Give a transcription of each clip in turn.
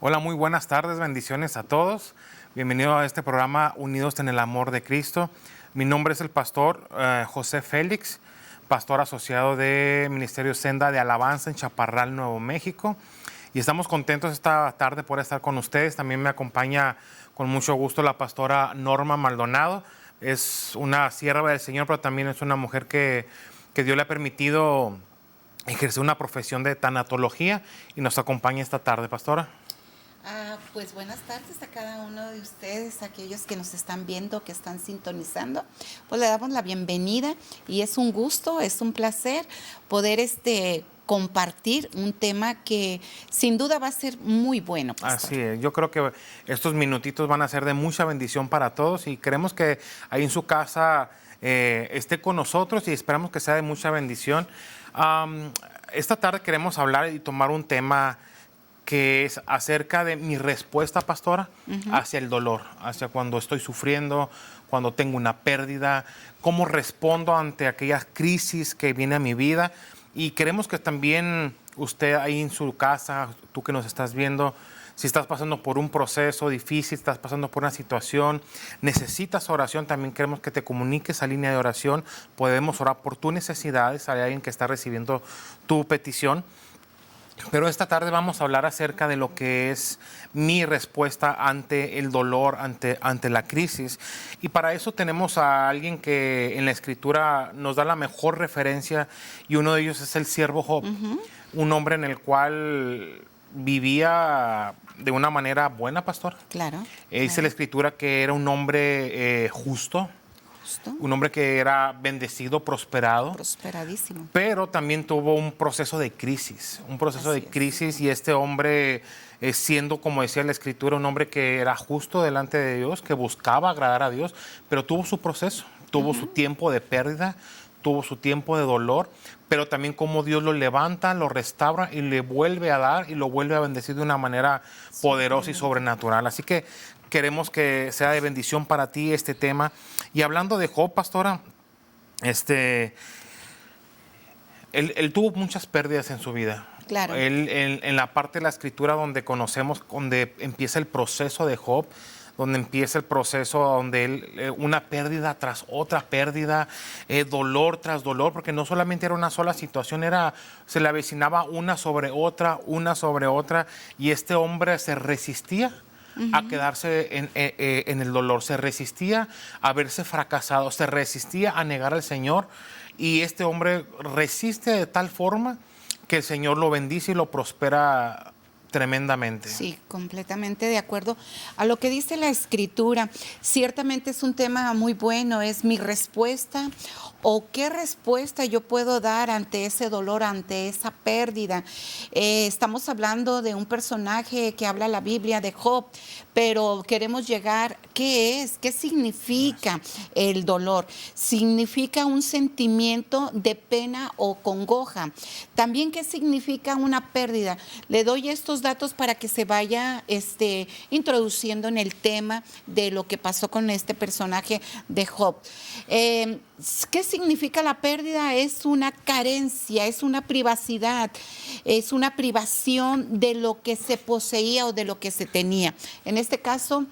Hola, muy buenas tardes, bendiciones a todos. Bienvenido a este programa Unidos en el Amor de Cristo. Mi nombre es el pastor José Félix, pastor asociado de Ministerio Senda de Alabanza en Chaparral, Nuevo México. Y estamos contentos esta tarde por estar con ustedes. También me acompaña con mucho gusto la pastora Norma Maldonado. Es una sierva del Señor, pero también es una mujer que Dios le ha permitido ejercer una profesión de tanatología y nos acompaña esta tarde, pastora. Pues buenas tardes a cada uno de ustedes, aquellos que nos están viendo, que están sintonizando. Pues le damos la bienvenida y es un gusto, es un placer poder compartir un tema que sin duda va a ser muy bueno, pastor. Así es, yo creo que estos minutitos van a ser de mucha bendición para todos y queremos que ahí en su casa esté con nosotros y esperamos que sea de mucha bendición. Esta tarde queremos hablar y tomar un tema que es acerca de mi respuesta, pastora, hacia el dolor, hacia cuando estoy sufriendo, cuando tengo una pérdida, cómo respondo ante aquellas crisis que viene a mi vida. Y queremos que también usted ahí en su casa, tú que nos estás viendo, si estás pasando por un proceso difícil, estás pasando por una situación, necesitas oración, también queremos que te comuniques a línea de oración. Podemos orar por tus necesidades, hay alguien que está recibiendo tu petición. Pero esta tarde vamos a hablar acerca de lo que es mi respuesta ante el dolor, ante la crisis. Y para eso tenemos a alguien que en la Escritura nos da la mejor referencia y uno de ellos es el siervo Job, un hombre en el cual vivía de una manera buena, pastor. Claro. Dice la Escritura que era un hombre justo. Un hombre que era bendecido, prosperado. Prosperadísimo. Pero también tuvo un proceso de crisis, y este hombre, siendo, como decía la Escritura, un hombre que era justo delante de Dios, que buscaba agradar a Dios, pero tuvo su proceso, tuvo su tiempo de pérdida, tuvo su tiempo de dolor, pero también como Dios lo levanta, lo restaura y le vuelve a dar y lo vuelve a bendecir de una manera poderosa y sobrenatural. Así que queremos que sea de bendición para ti este tema. Y hablando de Job, pastora, él tuvo muchas pérdidas en su vida. Claro. Él, en la parte de la Escritura donde conocemos, donde empieza el proceso de Job, donde empieza el proceso donde él, una pérdida tras otra pérdida, dolor tras dolor, porque no solamente era una sola situación, se le avecinaba una sobre otra, y este hombre se resistía a quedarse en el dolor, se resistía a verse fracasado, se resistía a negar al Señor, y este hombre resiste de tal forma que el Señor lo bendice y lo prospera tremendamente. Sí, completamente de acuerdo a lo que dice la Escritura. Ciertamente es un tema muy bueno, es mi respuesta o qué respuesta yo puedo dar ante ese dolor, ante esa pérdida. Estamos hablando de un personaje que habla la Biblia de Job, pero queremos llegar, ¿qué es? ¿Qué significa el dolor? Significa un sentimiento de pena o congoja. También, ¿qué significa una pérdida? Le doy estos datos para que se vaya introduciendo en el tema de lo que pasó con este personaje de Job. ¿Qué significa la pérdida? Es una carencia, es una privacidad, es una privación de lo que se poseía o de lo que se tenía. En este caso,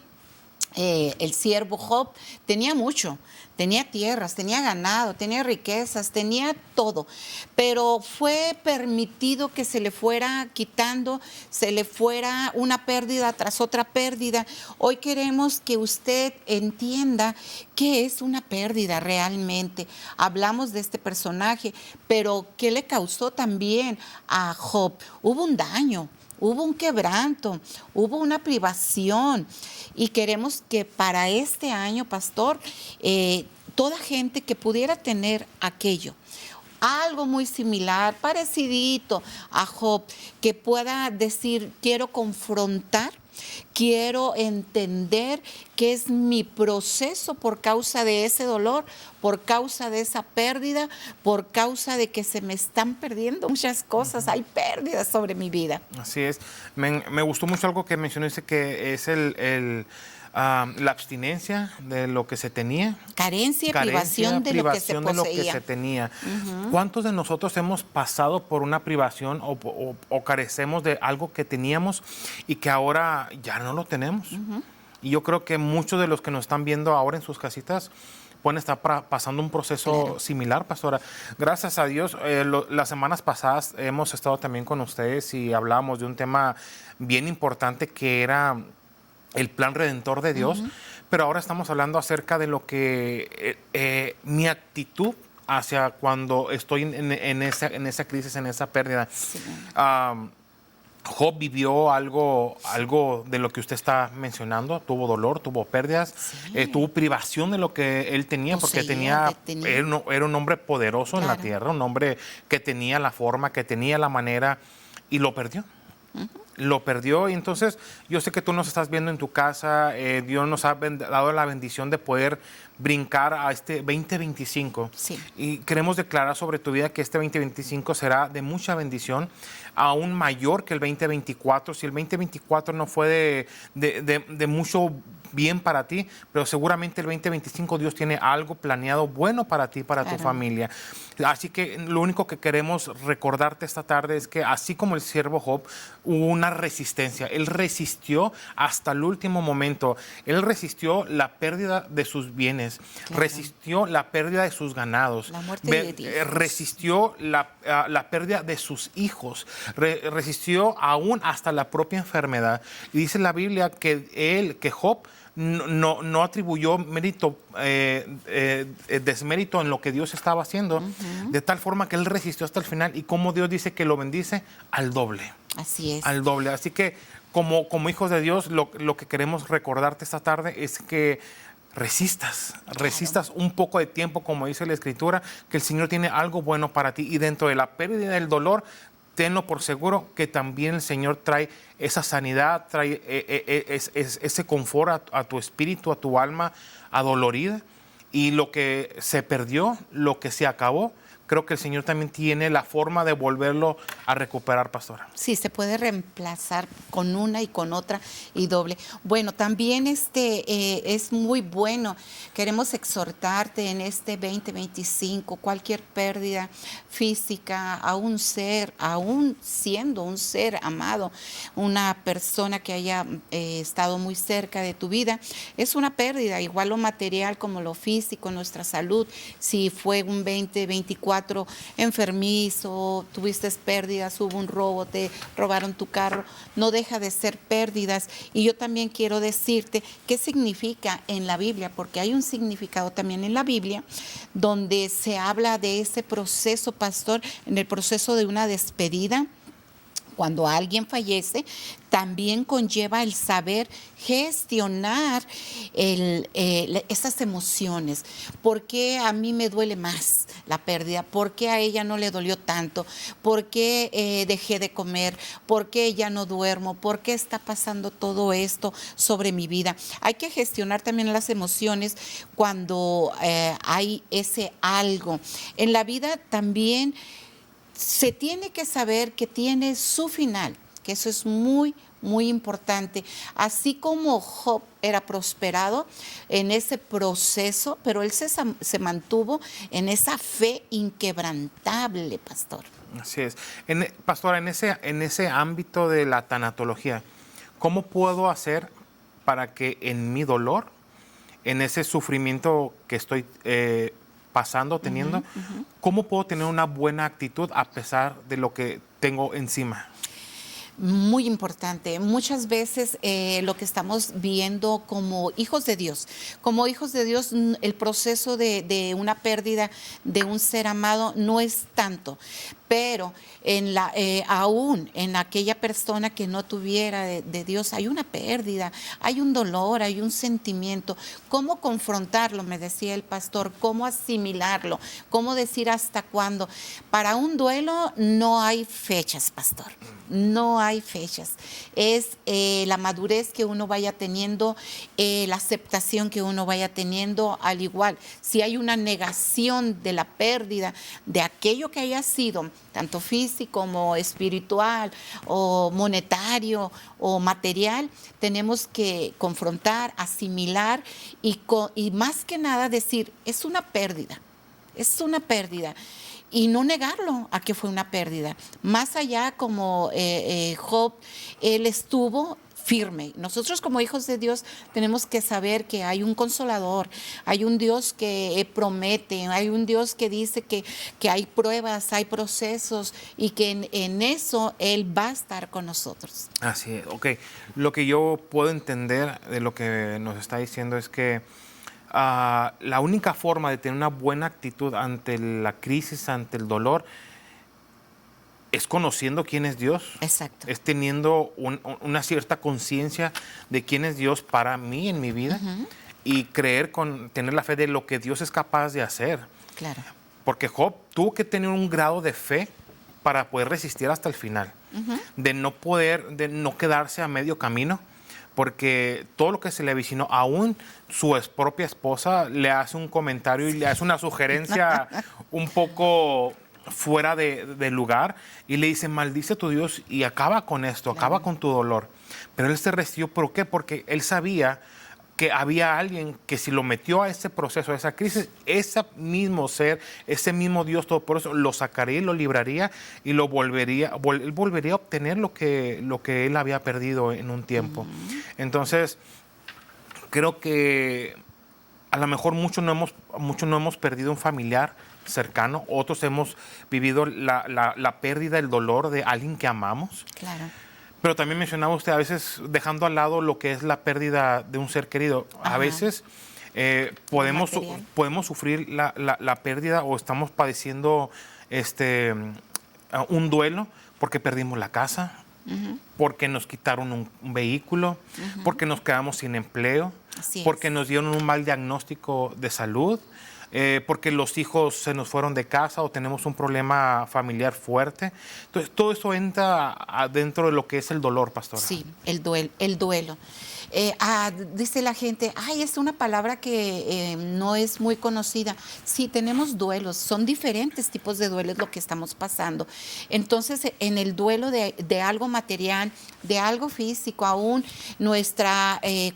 el siervo Job tenía mucho, tenía tierras, tenía ganado, tenía riquezas, tenía todo, pero fue permitido que se le fuera quitando, se le fuera una pérdida tras otra pérdida. Hoy queremos que usted entienda qué es una pérdida realmente. Hablamos de este personaje, pero ¿qué le causó también a Job? Hubo un daño. Hubo un quebranto, hubo una privación y queremos que para este año, pastor, toda gente que pudiera tener aquello, algo muy similar, parecidito a Job, que pueda decir, quiero confrontar, quiero entender qué es mi proceso por causa de ese dolor, por causa de esa pérdida, por causa de que se me están perdiendo muchas cosas. Hay pérdidas sobre mi vida. Así es. Me gustó mucho algo que mencionaste, que es la abstinencia de lo que se tenía. Carencia y privación de lo que se privación de lo que poseía. se tenía. ¿Cuántos de nosotros hemos pasado por una privación o carecemos de algo que teníamos y que ahora ya no lo tenemos? Y yo creo que muchos de los que nos están viendo ahora en sus casitas pueden estar pasando un proceso similar, pastora. Gracias a Dios, las semanas pasadas hemos estado también con ustedes y hablábamos de un tema bien importante que era el plan redentor de Dios, pero ahora estamos hablando acerca de lo que mi actitud hacia cuando estoy en esa crisis, en esa pérdida. Sí. Job vivió algo de lo que usted está mencionando, tuvo dolor, tuvo pérdidas, tuvo privación de lo que él tenía, porque era un hombre poderoso en la tierra, un hombre que tenía la forma, que tenía la manera, y lo perdió. Lo perdió, y entonces yo sé que tú nos estás viendo en tu casa, Dios nos ha dado la bendición de poder brincar a este 2025 y queremos declarar sobre tu vida que este 2025 será de mucha bendición, aún mayor que el 2024. Si el 2024 no fue de mucho bien para ti, pero seguramente el 2025 Dios tiene algo planeado bueno para ti, para tu familia. Así que lo único que queremos recordarte esta tarde es que así como el siervo Job, hubo una resistencia. Él resistió hasta el último momento. Él resistió la pérdida de sus bienes, resistió la pérdida de sus ganados, la muerte de resistió la pérdida de sus hijos, resistió aún hasta la propia enfermedad. Y dice la Biblia que Job no atribuyó mérito, desmérito en lo que Dios estaba haciendo, de tal forma que él resistió hasta el final, y como Dios dice que lo bendice al doble. Así es. Al doble. Así que como hijos de Dios, lo que queremos recordarte esta tarde es que resistas un poco de tiempo, como dice la Escritura, que el Señor tiene algo bueno para ti, y dentro de la pérdida y del dolor, tenlo por seguro que también el Señor trae esa sanidad, trae ese confort a tu espíritu, a tu alma adolorida, y lo que se perdió, lo que se acabó, creo que el Señor también tiene la forma de volverlo a recuperar, pastora. Sí, se puede reemplazar con una y con otra y doble. Bueno, también es muy bueno. Queremos exhortarte en este 2025, cualquier pérdida física a un ser, aún siendo un ser amado, una persona que haya estado muy cerca de tu vida, es una pérdida, igual lo material como lo físico, nuestra salud. Si fue un 2024 enfermizo, tuviste pérdidas, hubo un robo, te robaron tu carro, no deja de ser pérdidas. Y yo también quiero decirte qué significa en la Biblia, porque hay un significado también en la Biblia donde se habla de ese proceso, pastor, en el proceso de una despedida. Cuando alguien fallece, también conlleva el saber gestionar esas emociones. ¿Por qué a mí me duele más la pérdida? ¿Por qué a ella no le dolió tanto? ¿Por qué dejé de comer? ¿Por qué ya no duermo? ¿Por qué está pasando todo esto sobre mi vida? Hay que gestionar también las emociones cuando hay ese algo. En la vida también se tiene que saber que tiene su final, que eso es muy, muy importante. Así como Job era prosperado en ese proceso, pero él se mantuvo en esa fe inquebrantable, pastor. Así es. Pastor, en ese ámbito de la tanatología, ¿cómo puedo hacer para que en mi dolor, en ese sufrimiento que estoy teniendo, cómo puedo tener una buena actitud a pesar de lo que tengo encima? Muy importante. Muchas veces lo que estamos viendo como hijos de Dios, el proceso de una pérdida de un ser amado no es tanto, pero aún en aquella persona que no tuviera de Dios hay una pérdida, hay un dolor, hay un sentimiento. ¿Cómo confrontarlo? Me decía el pastor, ¿cómo asimilarlo? ¿Cómo decir hasta cuándo? Para un duelo no hay fechas, pastor, no hay fechas. Es la madurez que uno vaya teniendo, la aceptación que uno vaya teniendo, al igual, si hay una negación de la pérdida de aquello que haya sido, tanto físico como espiritual o monetario o material, tenemos que confrontar, asimilar y más que nada decir, es una pérdida. Es una pérdida. Y no negarlo a que fue una pérdida. Más allá, como Job, él estuvo firme. Nosotros como hijos de Dios tenemos que saber que hay un consolador, hay un Dios que promete, hay un Dios que dice que hay pruebas, hay procesos y que en eso Él va a estar con nosotros. Así es, ok. Lo que yo puedo entender de lo que nos está diciendo es que la única forma de tener una buena actitud ante la crisis, ante el dolor, es conociendo quién es Dios. Exacto. Es teniendo una cierta conciencia de quién es Dios para mí en mi vida y tener la fe de lo que Dios es capaz de hacer. Claro. Porque Job tuvo que tener un grado de fe para poder resistir hasta el final, de no quedarse a medio camino, porque todo lo que se le avicinó, aún su propia esposa le hace un comentario y le hace una sugerencia un poco fuera de lugar y le dice, maldice a tu Dios y acaba con esto, acaba con tu dolor. Pero él se resistió, ¿por qué? Porque él sabía que había alguien que si lo metió a ese proceso, a esa crisis, ese mismo ser, ese mismo Dios todopoderoso, lo sacaría y lo libraría y él volvería a obtener lo que él había perdido en un tiempo. Entonces, creo que a lo mejor muchos no hemos perdido un familiar cercano, otros hemos vivido la pérdida, el dolor de alguien que amamos. Claro. Pero también mencionaba usted, a veces dejando al lado lo que es la pérdida de un ser querido. A veces podemos sufrir la pérdida o estamos padeciendo un duelo porque perdimos la casa, porque nos quitaron un vehículo, porque nos quedamos sin empleo, porque nos dieron un mal diagnóstico de salud, porque los hijos se nos fueron de casa o tenemos un problema familiar fuerte. Entonces, todo eso entra dentro de lo que es el dolor, pastora. Sí, el duelo. Dice la gente, ay, es una palabra que no es muy conocida. Sí, tenemos duelos, son diferentes tipos de duelos lo que estamos pasando. Entonces, en el duelo de algo material, de algo físico, aún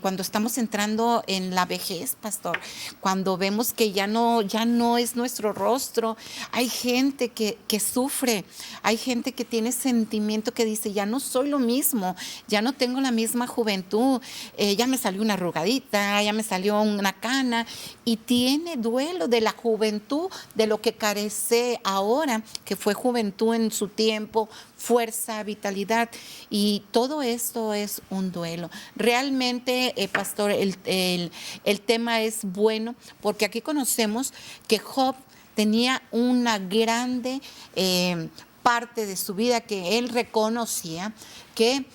cuando estamos entrando en la vejez, pastor, cuando vemos que ya no es nuestro rostro, hay gente que sufre, hay gente que tiene sentimiento que dice, ya no soy lo mismo, ya no tengo la misma juventud, ya me salió una arrugadita, ya me salió una cana, y tiene duelo de la juventud, de lo que carece ahora, que fue juventud en su tiempo, fuerza, vitalidad, y todo esto es un duelo. Realmente, pastor, el tema es bueno, porque aquí conocemos que Job tenía una grande parte de su vida que él reconocía que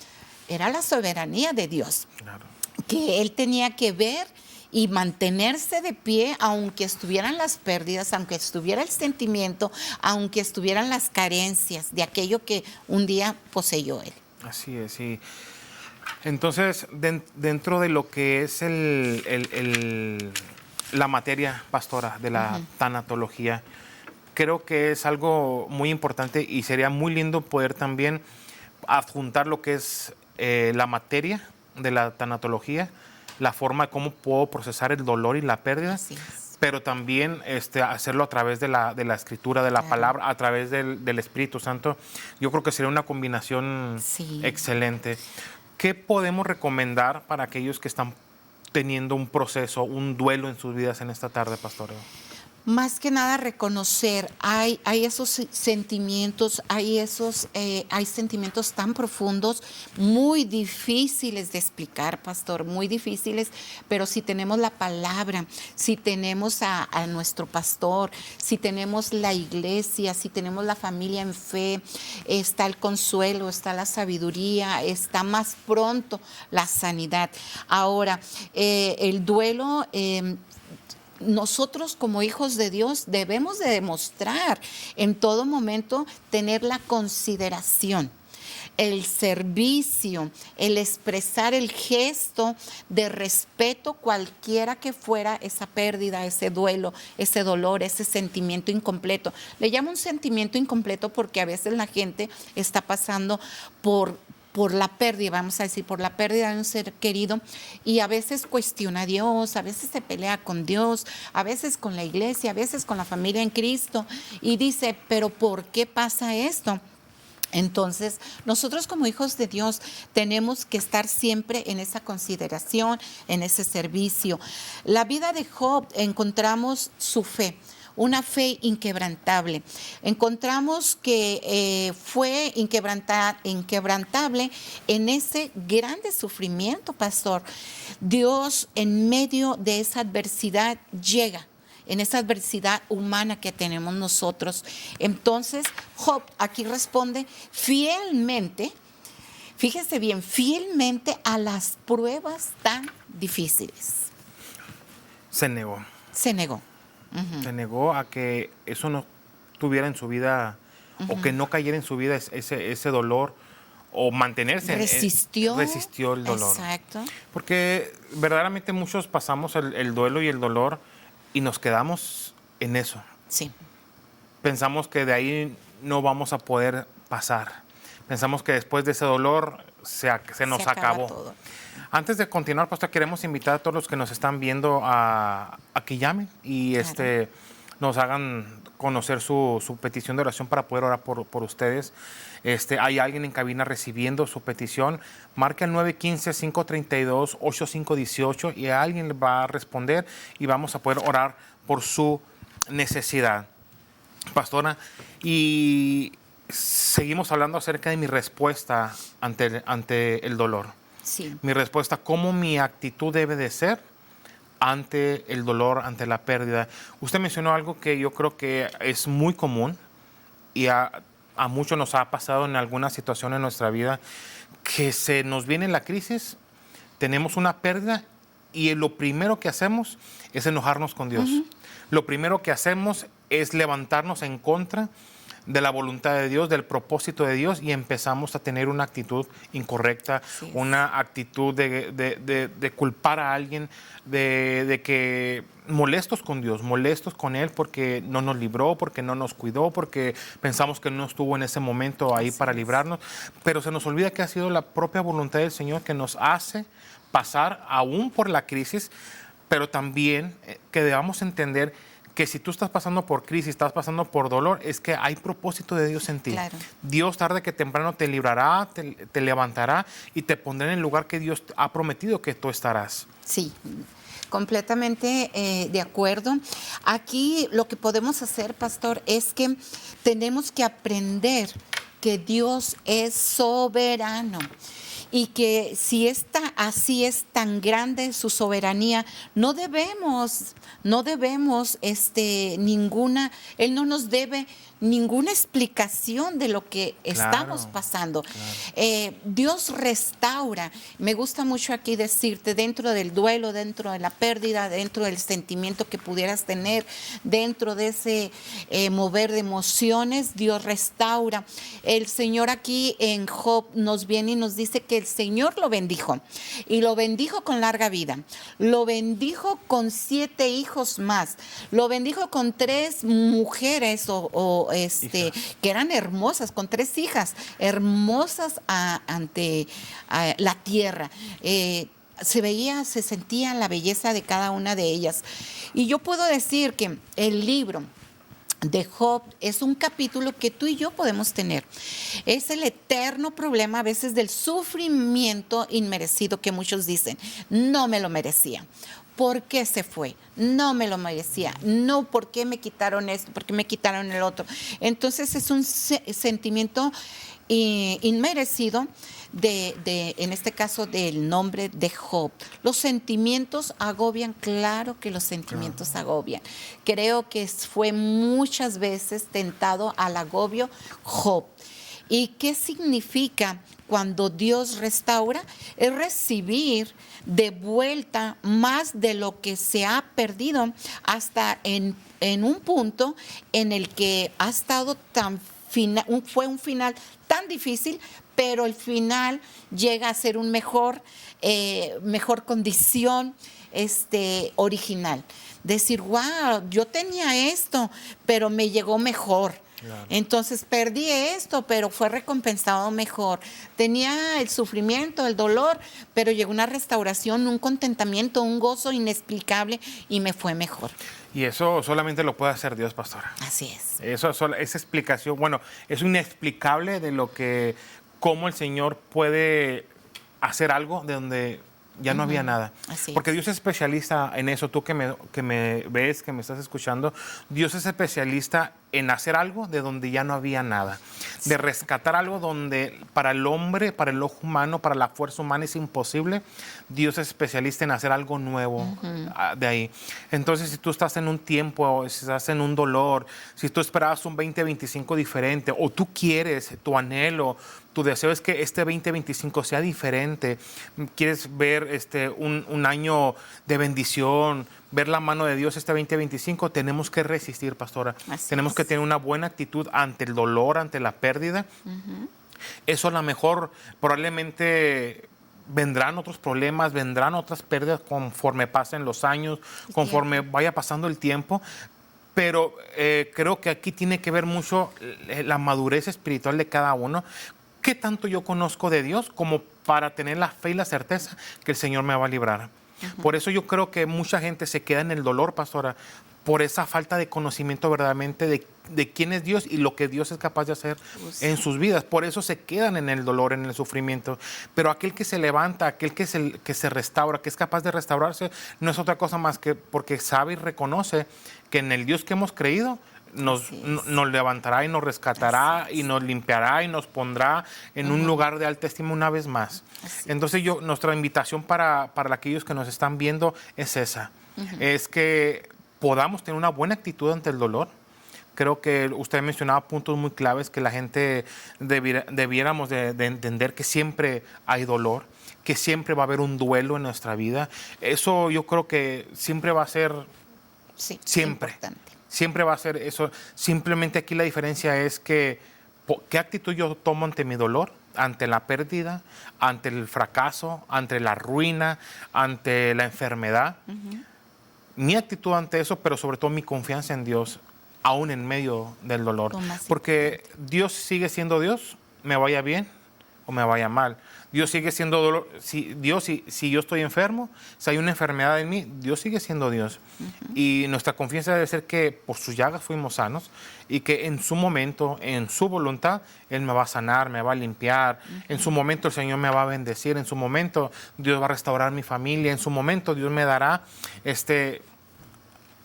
era la soberanía de Dios, claro, que él tenía que ver y mantenerse de pie aunque estuvieran las pérdidas, aunque estuviera el sentimiento, aunque estuvieran las carencias de aquello que un día poseyó él. Así es, sí. Entonces, dentro de lo que es la materia, pastora, de la tanatología, creo que es algo muy importante y sería muy lindo poder también adjuntar lo que es la materia de la tanatología, la forma de cómo puedo procesar el dolor y la pérdida, pero también hacerlo a través de la escritura, de la palabra, a través del Espíritu Santo. Yo creo que sería una combinación excelente. ¿Qué podemos recomendar para aquellos que están teniendo un proceso, un duelo en sus vidas en esta tarde, pastor? Más que nada reconocer, hay esos sentimientos, hay sentimientos tan profundos, muy difíciles de explicar, pastor, muy difíciles, pero si tenemos la palabra, si tenemos a nuestro pastor, si tenemos la iglesia, si tenemos la familia en fe, está el consuelo, está la sabiduría, está más pronto la sanidad. Ahora, el duelo... nosotros como hijos de Dios debemos de demostrar en todo momento tener la consideración. el servicio, el expresar el gesto de respeto cualquiera que fuera esa pérdida, ese duelo, ese dolor, ese sentimiento incompleto. Le llamo un sentimiento incompleto porque a veces la gente está pasando por la pérdida, vamos a decir, por la pérdida de un ser querido, y a veces cuestiona a Dios, a veces se pelea con Dios, a veces con la iglesia, a veces con la familia en Cristo, y dice, pero ¿por qué pasa esto? Entonces, nosotros como hijos de Dios tenemos que estar siempre en esa consideración, en ese servicio. La vida de Job encontramos su fe. Una fe inquebrantable. Encontramos que fue inquebrantable en ese grande sufrimiento, pastor. Dios en medio de esa adversidad llega, en esa adversidad humana que tenemos nosotros. Entonces, Job aquí responde fielmente, fíjese bien, fielmente a las pruebas tan difíciles. Se negó. Se negó. Se negó a que eso no tuviera en su vida o que no cayera en su vida ese dolor o mantenerse. Resistió el dolor. Exacto. Porque verdaderamente muchos pasamos el duelo y el dolor y nos quedamos en eso. Sí. Pensamos que de ahí no vamos a poder pasar. Pensamos que después de ese dolor se nos acabó. Todo. Antes de continuar, pastor, queremos invitar a todos los que nos están viendo a que llamen y Claro. nos hagan conocer su petición de oración para poder orar por ustedes. Hay alguien en cabina recibiendo su petición. Marca el 915-532-8518 y alguien le va a responder y vamos a poder orar por su necesidad. Pastora, y seguimos hablando acerca de mi respuesta ante el dolor. Sí. Mi respuesta, cómo mi actitud debe de ser ante el dolor, ante la pérdida. Usted mencionó algo que yo creo que es muy común y a muchos nos ha pasado en alguna situación en nuestra vida, que se nos viene la crisis, tenemos una pérdida y lo primero que hacemos es enojarnos con Dios. Lo primero que hacemos es levantarnos en contra de la voluntad de Dios, del propósito de Dios, y empezamos a tener una actitud incorrecta, Sí. una actitud de culpar a alguien, de que molestos con Dios, molestos con Él porque no nos libró, porque no nos cuidó, porque pensamos que no estuvo en ese momento ahí para librarnos, pero se nos olvida que ha sido la propia voluntad del Señor que nos hace pasar aún por la crisis, pero también que debamos entender que si tú estás pasando por crisis, estás pasando por dolor, es que hay propósito de Dios en ti. Claro. Dios tarde que temprano te librará, te levantará y te pondrá en el lugar que Dios ha prometido que tú estarás. Sí, completamente de acuerdo. Aquí lo que podemos hacer, pastor, es que tenemos que aprender que Dios es soberano. Y que si así es tan grande su soberanía, no debemos Él no nos debe ninguna explicación de lo que estamos pasando. Claro. Dios restaura. Me gusta mucho aquí decirte, dentro del duelo, dentro de la pérdida, dentro del sentimiento que pudieras tener, dentro de ese mover de emociones, Dios restaura. El Señor aquí en Job nos viene y nos dice que el Señor lo bendijo, y lo bendijo con larga vida, lo bendijo con 7 hijos más, lo bendijo con 3 mujeres que eran hermosas, con 3 hijas hermosas ante la tierra. Se sentía la belleza de cada una de ellas. Y yo puedo decir que el libro de Job es un capítulo que tú y yo podemos tener. Es el eterno problema a veces del sufrimiento inmerecido, que muchos dicen, no me lo merecía. ¿Por qué se fue? No me lo merecía. No, ¿por qué me quitaron esto? ¿Por qué me quitaron el otro? Entonces es un sentimiento inmerecido en este caso, del nombre de Job. Los sentimientos agobian, claro que los sentimientos agobian. Creo que fue muchas veces tentado al agobio Job. ¿Y qué significa cuando Dios restaura? Es recibir de vuelta más de lo que se ha perdido, hasta en un punto en el que ha estado tan fue un final tan difícil, pero el final llega a ser un mejor condición original. Decir, wow, yo tenía esto, pero me llegó mejor. Claro. Entonces perdí esto, pero fue recompensado mejor. Tenía el sufrimiento, el dolor, pero llegó una restauración, un contentamiento, un gozo inexplicable y me fue mejor. Y eso solamente lo puede hacer Dios, pastora. Así es. Esa explicación, bueno, es inexplicable de cómo el Señor puede hacer algo de donde ya no había nada. Porque Dios es especialista en eso. Tú que me ves, que me estás escuchando, Dios es especialista en hacer algo de donde ya no había nada. De rescatar algo donde para el hombre, para el ojo humano, para la fuerza humana es imposible. Dios es especialista en hacer algo nuevo de ahí. Entonces, si tú estás en un tiempo, si estás en un dolor, si tú esperabas un 2025 diferente, o tú quieres, tu anhelo, tu deseo es que este 2025 sea diferente, quieres ver un año de bendición, ver la mano de Dios este 2025, tenemos que resistir, pastora. Tenemos que tener una buena actitud ante el dolor, ante la pérdida. Eso a lo mejor probablemente vendrán otros problemas, vendrán otras pérdidas conforme pasen los años, conforme vaya pasando el tiempo. Pero creo que aquí tiene que ver mucho la madurez espiritual de cada uno. ¿Qué tanto yo conozco de Dios como para tener la fe y la certeza que el Señor me va a librar? Por eso yo creo que mucha gente se queda en el dolor, pastora, por esa falta de conocimiento verdaderamente de quién es Dios y lo que Dios es capaz de hacer en sus vidas. Por eso se quedan en el dolor, en el sufrimiento. Pero aquel que se levanta, aquel que se restaura, que es capaz de restaurarse, no es otra cosa más que porque sabe y reconoce que en el Dios que hemos creído, nos levantará y nos rescatará y nos limpiará y nos pondrá en un lugar de alta estima una vez más. Entonces nuestra invitación para aquellos que nos están viendo es esa, es que podamos tener una buena actitud ante el dolor. Creo que usted mencionaba puntos muy claves que la gente debiéramos de entender, que siempre hay dolor, que siempre va a haber un duelo en nuestra vida. Eso yo creo que siempre va a ser, siempre. Importante. Siempre va a ser eso. Simplemente aquí la diferencia es que qué actitud yo tomo ante mi dolor, ante la pérdida, ante el fracaso, ante la ruina, ante la enfermedad. Mi actitud ante eso, pero sobre todo mi confianza en Dios, aún en medio del dolor. Porque Dios sigue siendo Dios, me vaya bien o me vaya mal. Dios sigue siendo dolor. Si yo estoy enfermo, si hay una enfermedad en mí, Dios sigue siendo Dios. Y nuestra confianza debe ser que por sus llagas fuimos sanos y que en su momento, en su voluntad, Él me va a sanar, me va a limpiar. En su momento el Señor me va a bendecir. En su momento Dios va a restaurar mi familia. En su momento Dios me dará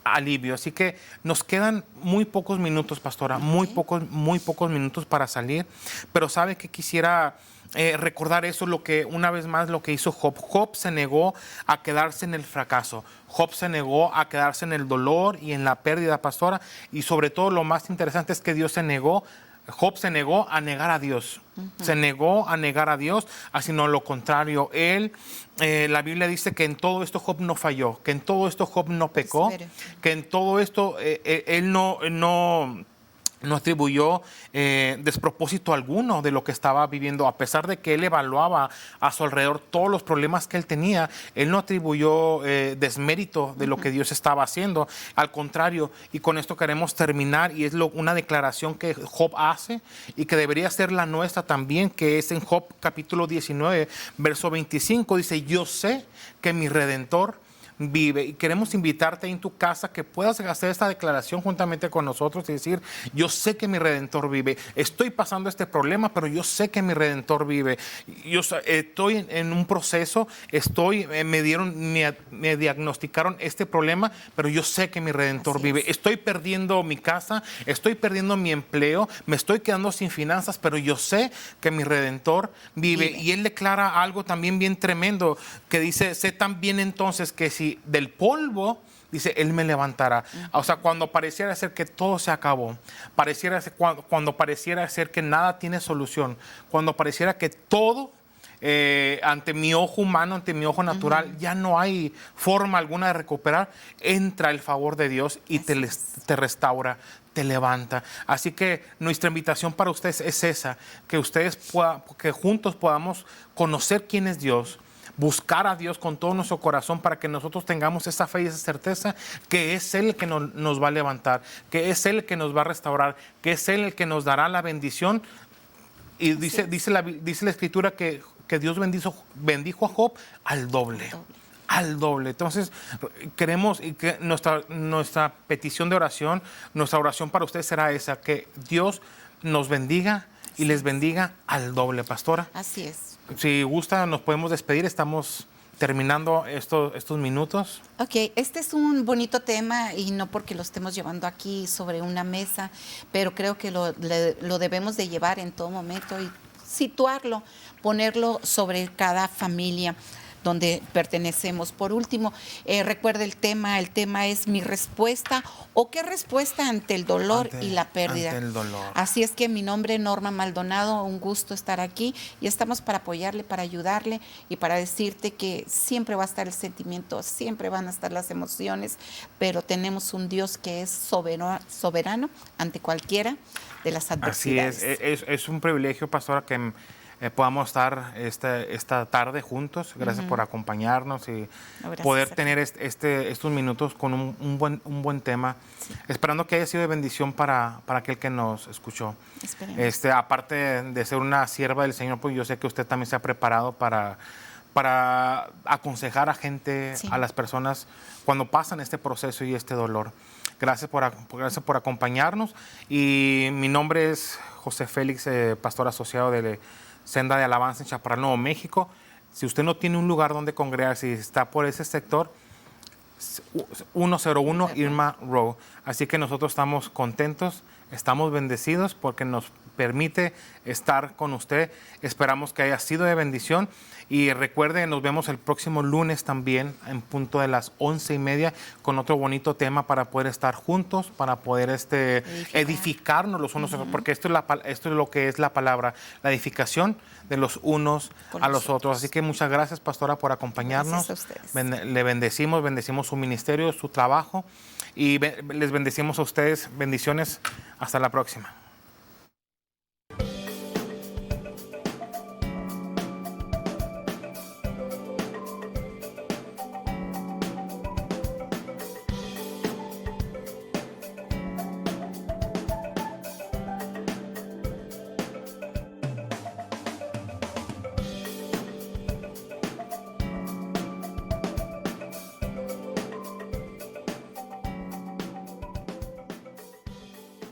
alivio. Así que nos quedan muy pocos minutos, pastora, muy pocos minutos para salir. Pero sabe que quisiera recordar eso, una vez más lo que hizo Job. Job se negó a quedarse en el fracaso. Job se negó a quedarse en el dolor y en la pérdida, pastora. Y sobre todo lo más interesante es que Job se negó a negar a Dios. Se negó a negar a Dios, sino lo contrario. La Biblia dice que en todo esto Job no falló, que en todo esto Job no pecó, que en todo esto él no atribuyó despropósito alguno de lo que estaba viviendo. A pesar de que él evaluaba a su alrededor todos los problemas que él tenía, él no atribuyó desmérito de lo que Dios estaba haciendo. Al contrario, y con esto queremos terminar, y es una declaración que Job hace y que debería ser la nuestra también, que es en Job capítulo 19, verso 25, dice: yo sé que mi Redentor vive. Y queremos invitarte en tu casa que puedas hacer esta declaración juntamente con nosotros y decir: yo sé que mi Redentor vive. Estoy pasando este problema, pero yo sé que mi Redentor vive. Yo estoy en un proceso, me diagnosticaron este problema, pero yo sé que mi Redentor vive. Estoy perdiendo mi casa, estoy perdiendo mi empleo, me estoy quedando sin finanzas, pero yo sé que mi Redentor vive. Y él declara algo también bien tremendo, que dice: sé también entonces que si del polvo, dice, Él me levantará. O sea, cuando pareciera ser que todo se acabó, cuando pareciera ser que nada tiene solución, cuando pareciera que todo ante mi ojo humano, ante mi ojo natural, ya no hay forma alguna de recuperar, entra el favor de Dios y te restaura, te levanta. Así que nuestra invitación para ustedes es esa, que que juntos podamos conocer quién es Dios, buscar a Dios con todo nuestro corazón para que nosotros tengamos esa fe y esa certeza que es Él el que nos va a levantar, que es Él el que nos va a restaurar, que es Él el que nos dará la bendición. Y dice la Escritura que Dios bendijo a Job al doble. Al doble. Entonces, queremos y que nuestra petición de oración, nuestra oración para ustedes será esa, que Dios nos bendiga y les bendiga al doble, pastora. Así es. Si gusta, nos podemos despedir. Estamos terminando estos minutos. Ok, este es un bonito tema y no porque lo estemos llevando aquí sobre una mesa, pero creo que lo debemos de llevar en todo momento y situarlo, ponerlo sobre cada familia donde pertenecemos. Por último, recuerda el tema es mi respuesta o qué respuesta ante el dolor y la pérdida. Ante el dolor. Así es que mi nombre es Norma Maldonado, un gusto estar aquí y estamos para apoyarle, para ayudarle y para decirte que siempre va a estar el sentimiento, siempre van a estar las emociones, pero tenemos un Dios que es soberano ante cualquiera de las adversidades. Así es un privilegio, pastora, que podamos estar esta tarde juntos. Gracias por acompañarnos y poder tener estos minutos con un buen tema. Sí. Esperando que haya sido de bendición para aquel que nos escuchó. Aparte de ser una sierva del Señor, pues yo sé que usted también se ha preparado para aconsejar a gente, sí, a las personas cuando pasan este proceso y este dolor. Gracias por acompañarnos. Y mi nombre es José Félix, pastor asociado de Senda de Alabanza en Chaparral, Nuevo México. Si usted no tiene un lugar donde congregarse y está por ese sector, 101 Irma Road. Así que nosotros estamos contentos, estamos bendecidos porque nos permite estar con usted. Esperamos que haya sido de bendición. Y recuerde, nos vemos el próximo lunes también en punto de las 11:30 con otro bonito tema para poder estar juntos, para poder edificarnos los unos, porque esto es lo que es la palabra, la edificación de los unos a los otros. Así que muchas gracias, pastora, por acompañarnos. Gracias a ustedes. Le bendecimos su ministerio, su trabajo y les bendecimos a ustedes. Bendiciones. Hasta la próxima.